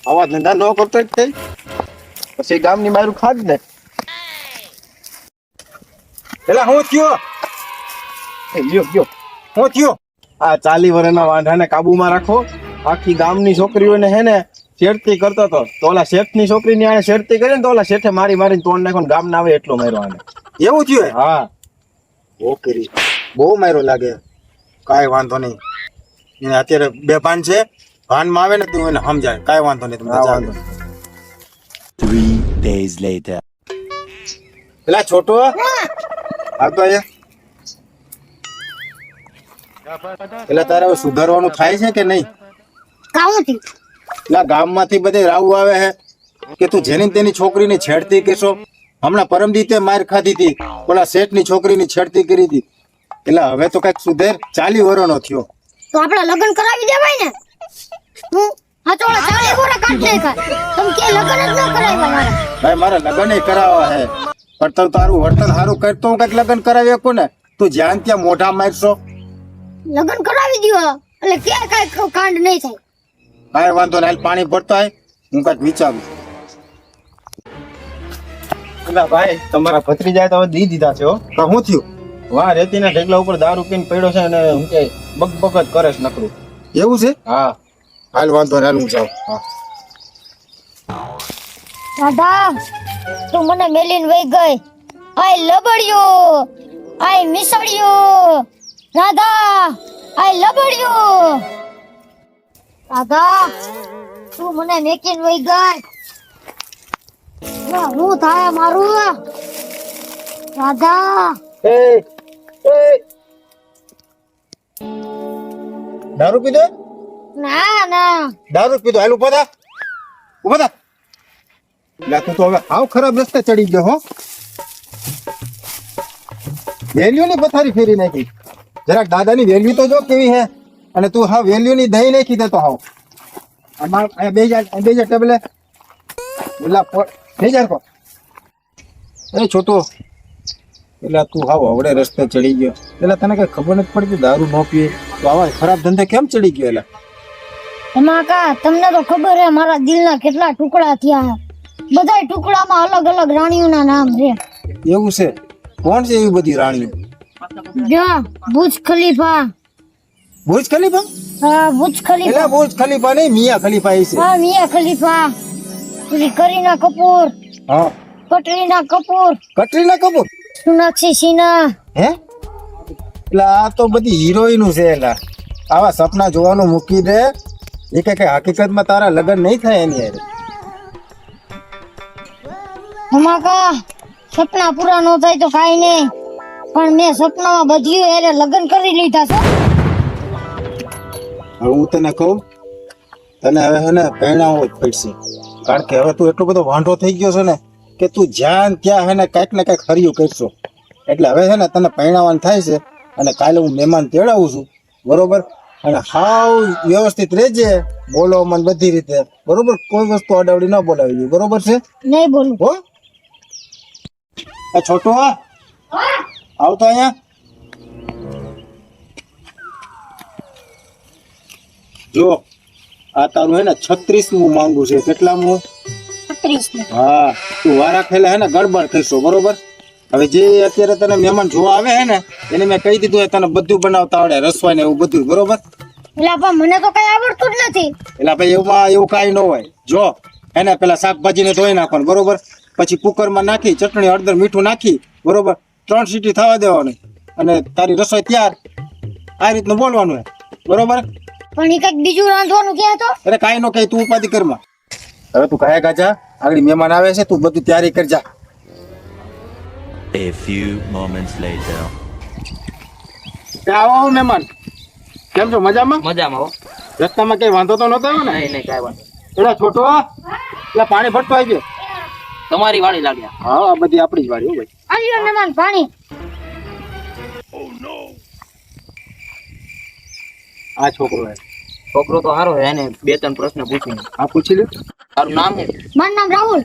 આવા ધંધા ન કરતો જ થઈ પછી ગામની મારું ખાજ ને. એલા હું થયો લ્યો હું થયો આ 40 વર્ષના વાંઢાને કાબુમાં રાખો. આખી ગામની છોકરીઓને હે ને છેડતી કરતો હતો તો ઓલા શેઠની છોકરીની આને છેડતી કરી ને તો ઓલા શેઠે મારીને તોડ નાખ્યો ને ગામ ના આવે એટલો માર્યો આને. એવું થયું હા બહુ કરી બહુ માર્યો લાગે. કાંઈ વાંધો નહીં એને અત્યારે બે ભાન છે ભાનમાં આવે ને તું એને સમજાય. કાંઈ વાંધો નહીં તમે વાંધો 3 days later. પેલા છોટો આવતો અહીંયા પેલા તારે હવે સુધારવાનું થાય છે કે નહીં? કાઉથી પેલા ગામમાંથી બધે રાવ આવે છે કે તું જેની તેની છોકરીને છેડતી કેશો. હમણાં પરમ દીતે માર ખાધી હતી ઓલા શેઠની છોકરીની છેડતી કરી હતી. એટલે હવે તો કઈક સુધેર 40 વર્ષનો થયો. તો આપણે લગ્ન કરાવી દેવાય ને. હું આ ચોળા 40 વર્ષ કાઢ નાખ્યા તમે કે લગ્ન જ ન કરાવ્યા મારા. ભાઈ મારે લગ્ન કરાવવા છે પણ તું તારું વર્તન સારું કરતો હું કઈક લગ્ન કરાવી શકું ને. તું જ્યાં ત્યાં મોઢા મારશો. લગ્ન કરાવી દો એટલે કે કાઈ કાંડ નહીં થાય. કાંઈ વાંધો નહીં પાણી ભરતા હોય હું કઈક વિચારું. એટલે ભાઈ તમારા ભત્રીજાએ તો હવે દી દીધા છે હો. પણ શું થયું? વાહ રેતીના ઢેગલા ઉપર દારૂ પીને પડ્યો છે અને હું કે બકબક જ કરે છે નકરું. એવું છે? હા હાલ વાંધો નહીં હાલ હું જાઉં. દાદા તું મને મેલીને વઈ ગઈ. આય લબડ્યો આય મિસળ્યો દાદા આય લબડ્યો. દાદા તું મને મેકીને વઈ ગઈ. ના હું થાય મારું દાદા. દારૂ પીધો? ના ના દારૂ પીધો હાલ ઉભા થા. ઉભા થા. લા તું તો હવે હાવ ખરાબ રસ્તે ચડી ગયો હો. વેલ્યુ ની પથારી ફેરી નાખી. જરાક દાદાની વેલ્યુ તો જો કેવી હે અને તું હા વેલ્યુ ની દહીં નાખી દે તો હાવ. આમાં અહીંયા બે જા ટેબલે એલા થઈ જાય કો. એ છોટો એટલે તું હાવ આવડે રસ્તે ચડી ગયો. એટલે તને કઈ ખબર નથી પડતી દારૂ ન પીએ તો આવા ખરાબ ધંધે કેમ ચડી ગયો? એટલે એમાં કા તમને તો ખબર હે મારા દિલના કેટલા ટુકડા થયા. બધાય ટુકડામાં અલગ અલગ રાણીઓના નામ છે. એવું છે? કોણ છે એવી બધી રાણીઓ? જો બુર્જ ખલીફા. Burj Khalifa? હા બુર્જ ખલીફા. એટલે બુર્જ ખલીફા નહીં મિયા ખલીફા એ છે. હા મિયા ખલીફા. પછી કરીના કપૂર. હા કટરીના કપૂર. કટરીના કપૂર? સોનાક્ષી સિન્હા. હે એટલે આ તો બધી હિરોઈનો છે. એલા આવા સપના જોવાનું મૂકી દે. એ કે હકીકતમાં તારા લગ્ન નહીં થાય એની હારે. એમાં કા સપના પૂરા ન થાય તો કાઈ નહીં પણ મેં સપનામાં બધીઓ એરે લગ્ન કરી લીધા છે. હવે હું તને કહું તને હવે છે ને પહેણાવો જ પડશે. કારણ કે હવે તું એટલો બધો વાંઢો થઈ ગયો છે ને કે તું જ્યાં ત્યાં હે ને કાંઈક ને કાંઈક હરિયું કરશો. એટલે હવે છે ને તને પહેણાવાનું થાય છે અને કાલે હું મહેમાન તેડાવું છું બરોબર. અને હાવ વ્યવસ્થિત રહેજે બોલો મને બધી રીતે બરોબર. કોઈ વસ્તુ અડાવડી ન બોલાવી દે બરોબર છે? નહીં બોલું હો આ છોટો આવતો અહીંયા. જો આ તારું હે ને 36મું માંગુ છે. કેટલામું? 35. હા તું વારા ખેલા હે ને ગડબડ કરશો બરોબર. હવે જે અત્યારે તને મહેમાન જોવા આવે હે ને એને મેં કહી દીધું તને બધું બનાવતા આવડે રસોઈ ને એવું બધું બરોબર. એટલે પણ મને તો કઈ આવડતું જ નથી. એટલે ભાઈ એવું કાંઈ ન હોય. જો એને પેલા શાકભાજીને ધોઈ નાખવાનું બરોબર. પછી કુકરમાં નાખી ચટણી હળદર મીઠું નાખી બરોબર 3 સીટી થવા દેવાની અને તારી રસોઈ તૈયાર. આ રીતનું બોલવાનું હે બરોબર. પણ એ કઈક બીજું રાંધવાનું કહે તો. અરે કાંઈ ન કહે તું ઉપાધિ કરમાં. હવે તું કાયા ગાજા આગળ મહેમાન આવે છે તું બધું તૈયારી કરજા. A few moments later. આવો મહેમાન કેમ છો? મજામાં? મજામાં હો. રસ્તામાં કઈ વાંધો તો નતો આવ્યો ને? નહીં કાંઈ વાંધો. એટલે છોટો એટલે પાણી ભરતો આવી ગયો. તમારી વાડી લાગ્યા. હા આ બધી આપણી જ વાડી હો ભાઈ. આલ્યો મહેમાન પાણી. આ છોકરો હે. છોકરો તો સારો હે એને 2-3 પ્રશ્ન પૂછીને. આ પૂછી લે. તારું નામ શું? મારું નામ રાહુલ.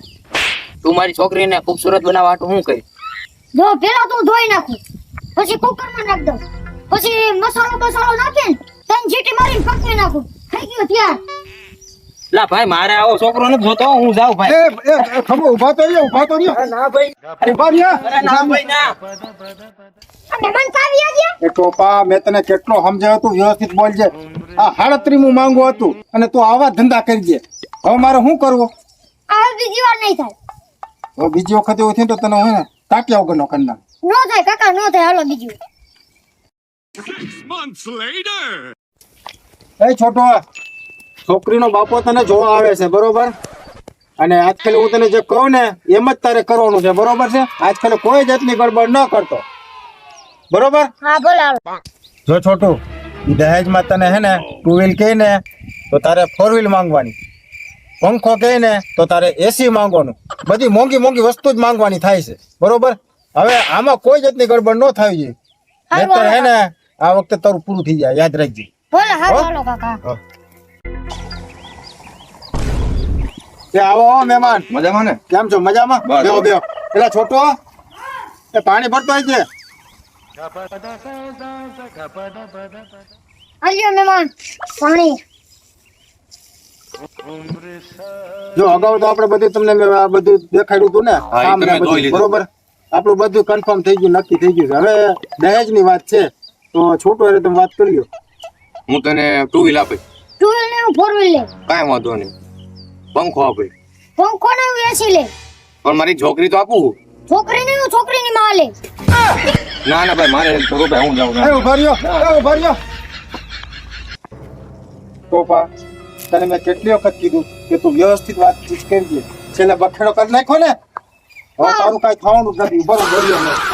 તું મારી છોકરીને ખૂબસૂરત બનાવવા હાટુ શું કહે? જો પેલા તું ધોઈ નાખું પછી કુકરમાં નાખ દઉં પછી મસાલો નાખીને 3 સીટી મારીને પકવી નાખું થઈ ગયું તૈયાર. લા ભાઈ મારે આવો છોકરો નથી જોતો, હું જાઉં ભાઈ. ખબર ઉભા તો રહ્યો, ઉભા તો રહ્યો. ના ભાઈ, ઉભા રહ્યા. અરે ના ભાઈ ના. મહેમાન કાવી આવ્યા? એ ટોપા મેં તને કેટલો સમજાવ્યો તું વ્યવસ્થિત બોલજે. આ 37મું માંગવું હતું અને તું આવા ધંધા કરજે. હવે મારે શું કરવું? આ બીજી વાર નહીં થાય. હવે બીજી વખત એવું થયું તો તને હું ને તાક્યા વગરનો કરી નાખ. નો થાય કાકા, નો થાય. હાલો બીજું. એ છોટો, છોકરીનો બાપો તને જોવા આવે છે બરોબર, અને આજકાલ હું તને જે કહું ને એમ જ તારે કરવાનું છે બરોબર છે. આજકાલ કોઈ જાતની ગડબડ ન કરતો બરોબર. હા બોલ હાલો. જો છોટું, ઈ દહેજમાં તને હે ને 2 વ્હીલ કહે ને તો તારે 4 વ્હીલ માંગવાની, પંખો કહે ને તો તારે એસી માંગવાનું, બધી મોંઘી મોંઘી વસ્તુ જ માંગવાની થાય છે બરોબર. હવે આમાં કોઈ જાતની ગડબડ ન થવી જોઈએ, નહીંતર હે ને આ વખતે તારું પૂરું થઈ જાય, યાદ રાખજે. બોલ હાલો હાલો કાકા. એ આવો આવો મહેમાન. મજામાં ને? કેમ છો? મજામાં? બસ. બેહો બેહો. પેલા છોટો, એ પાણી ભરતો હોય છે. આલ્યો મહેમાન પાણી. જો અગાઉ તો આપણે બધું તમને મેં આ બધું દેખાડ્યું હતું ને, હા, એ કામ તમે ને બધું, જોઈ લીધું. બરોબર. આપણું બધું કન્ફર્મ થઈ ગયું, નક્કી થઈ ગયું છે. હવે દહેજની વાત છે તો છોટો એટલે તમે વાત કરી લો. હું તને 2 વ્હીલ આપી, 2 વ્હીલ ને 4 વ્હીલ લે. કાંઈ વાંધો નહીં. પંખો આપી, પંખો ને એસી લે. પણ મારી છોકરી તો આપું. છોકરી ને છોકરીની માં લે. ના ના ભાઈ, મારે થોડું ભાઈ હું જાઉં. એ ઉભા રહ્યો, એ ઉભા રહ્યો. ટોપા, તને મેં કેટલી વખત કીધું કે તું વ્યવસ્થિત વાતચીત કરજે. છેલ્લે બખેડો કરી નાખો ને, હવે તારું કાંઈ થવાનું જ નથી. ઉભા રહ્યો.